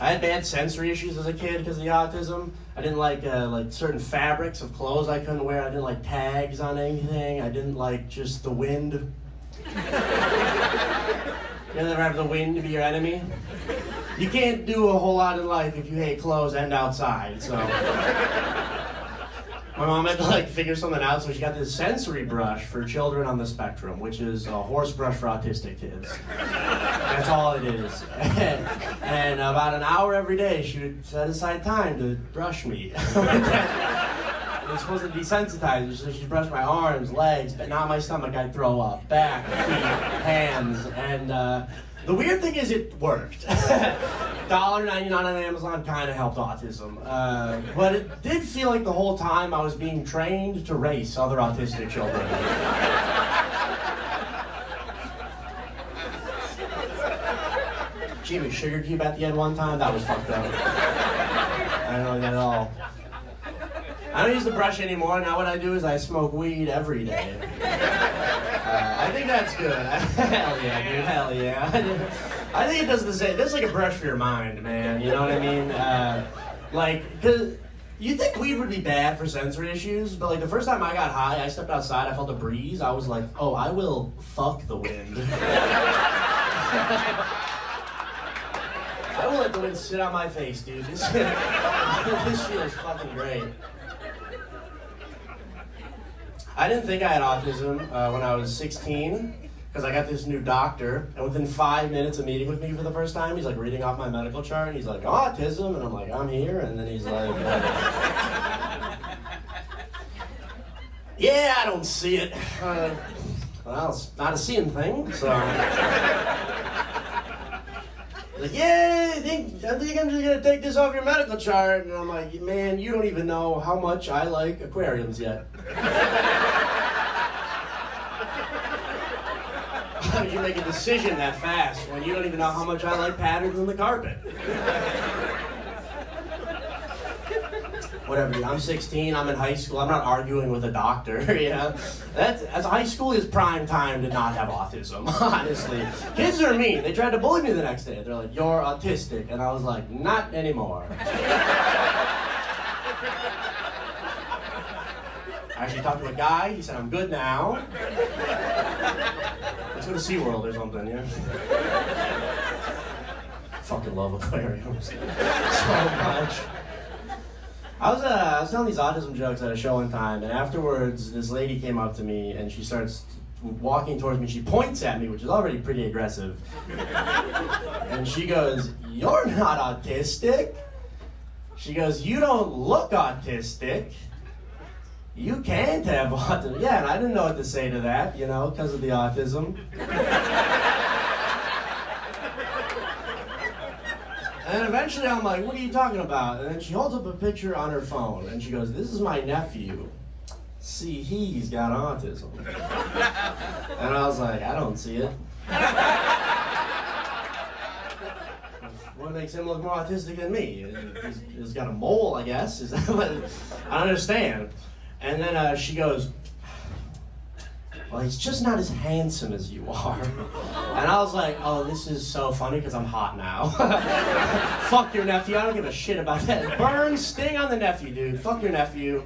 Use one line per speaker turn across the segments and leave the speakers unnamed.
I had bad sensory issues as a kid because of the autism. I didn't like certain fabrics of clothes I couldn't wear. I didn't like tags on anything. I didn't like just the wind. You ever have the wind be your enemy? You can't do a whole lot in life if you hate clothes and outside, so. My mom had to like figure something out, so she got this sensory brush for children on the spectrum, which is a horse brush for autistic kids. That's all it is. And about an hour every day, she would set aside time to brush me. It was supposed to desensitize, so she'd brush my arms, legs, but not my stomach. I'd throw up, back, feet, hands, and the weird thing is it worked. $1.99 on Amazon kind of helped autism. But it did feel like the whole time I was being trained to race other autistic children. Gee, we sugar cube at the end one time? That was fucked up. I don't know that at all. I don't use the brush anymore. Now what I do is I smoke weed every day. I think that's good. Hell yeah, dude. Hell yeah. I think it does the same. That's like a brush for your mind, man. You know what I mean? Cause you think weed would be bad for sensory issues, but like the first time I got high, I stepped outside, I felt a breeze. I was like, oh, I will fuck the wind. I will let the wind sit on my face, dude. This feels fucking great. I didn't think I had autism when I was 16, because I got this new doctor, and within 5 minutes of meeting with me for the first time, he's like reading off my medical chart, and he's like, autism, and I'm like, I'm here, and then he's like, yeah, I don't see it. Well, it's not a seeing thing, so. Like, yeah, I think I'm just gonna take this off your medical chart, and I'm like, man, you don't even know how much I like aquariums yet. How did you make a decision that fast when you don't even know how much I like patterns in the carpet? Whatever, dude. I'm 16, I'm in high school, I'm not arguing with a doctor, you know? That's high school is prime time to not have autism, honestly. Kids are mean. They tried to bully me the next day. They're like, you're autistic. And I was like, not anymore. I actually talked to a guy, he said, I'm good now. Let's go to SeaWorld or something, yeah? Fucking love aquariums so much. I was telling these autism jokes at a show one time, and afterwards, this lady came up to me, and she starts walking towards me. She points at me, which is already pretty aggressive. And she goes, you're not autistic. She goes, you don't look autistic. You can't have autism. Yeah, and I didn't know what to say to that, you know, because of the autism. And eventually I'm like, what are you talking about? And then she holds up a picture on her phone, and she goes, this is my nephew. See, he's got autism. And I was like, I don't see it. What makes him look more autistic than me? He's got a mole, I guess. Is that what? I don't understand. And then she goes, well, he's just not as handsome as you are. And I was like, oh, this is so funny because I'm hot now. Fuck your nephew. I don't give a shit about that. Burn, sting on the nephew, dude. Fuck your nephew.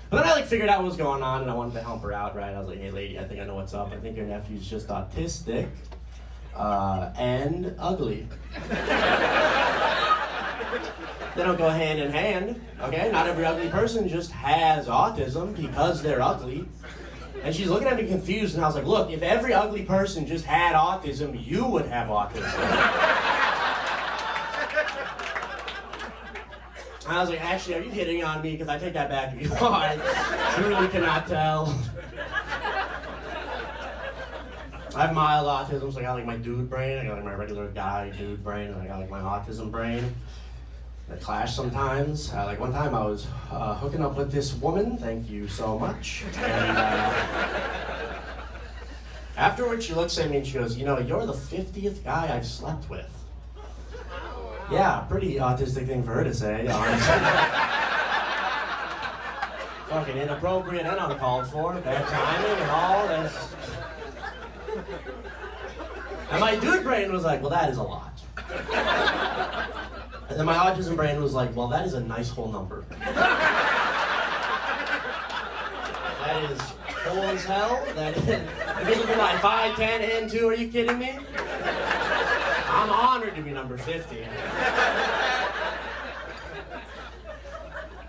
But then I figured out what was going on, and I wanted to help her out, right? I was like, hey, lady, I think I know what's up. I think your nephew's just autistic and ugly. They don't go hand in hand, okay? Not every ugly person just has autism because they're ugly. And she's looking at me confused, and I was like, look, if every ugly person just had autism, you would have autism. And I was like, actually, are you hitting on me? Because I take that back. You are. I truly cannot tell. I have mild autism, so I got like my dude brain, I got like my regular guy dude brain, and I got like my autism brain. They clash sometimes. Like one time I was hooking up with this woman, thank you so much. And afterwards she looks at me and she goes, you know, you're the 50th guy I've slept with. Yeah, pretty autistic thing for her to say, honestly. Fucking inappropriate and uncalled for, bad timing and all this. And my dude brain was like, well, that is a lot. And then my autism brain was like, well, that is a nice whole number. That is whole as hell. That is, if you look at my 5, 10, and 2, are you kidding me? I'm honored to be number 50.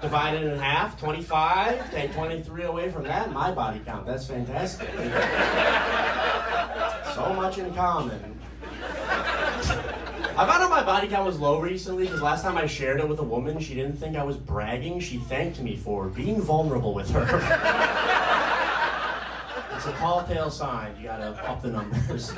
Divide it in half, 25, take 23 away from that, my body count. That's fantastic. So much in common. I found out my body count was low recently because last time I shared it with a woman, she didn't think I was bragging. She thanked me for being vulnerable with her. It's a tall tale sign. You gotta up the numbers.